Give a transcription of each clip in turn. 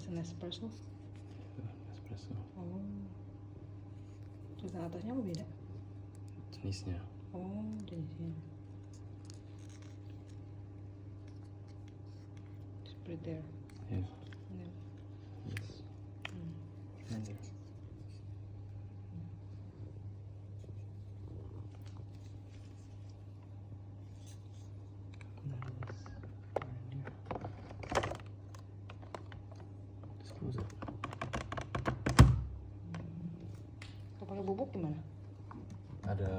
an espresso. Espresso. Oh. Tulisan atasnya apa beda? Jenisnya. Oh, jenisnya. Just put it there. Yeah. And then, Yes. And there. Just close it. kalau pakai bubuk gimana? Ada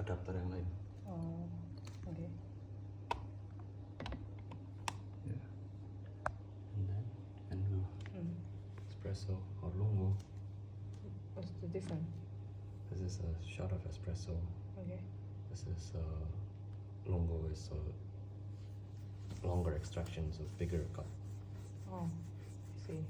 adapter yang lain. Oh, oke. Yeah. And then you can do espresso or lungo. What's the difference? This is a shot of espresso. Okay. This is lungo is longer extraction, so bigger cup. Oh, I see.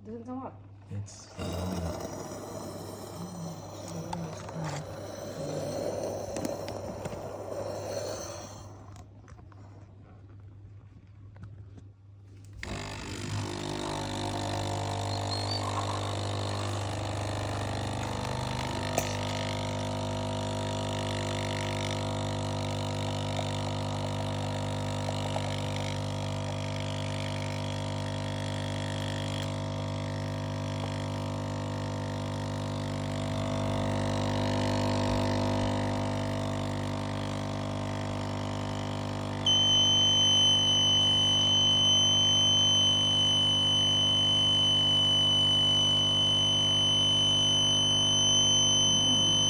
Doesn't come up. It's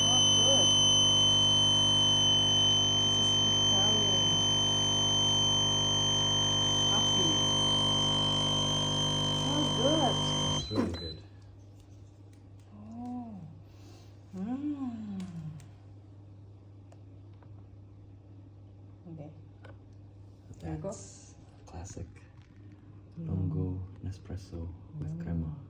Not good. This is Italian coffee. Smells good. it's really good. Oh. Okay. There you go. That's classic lungo Nespresso with crema.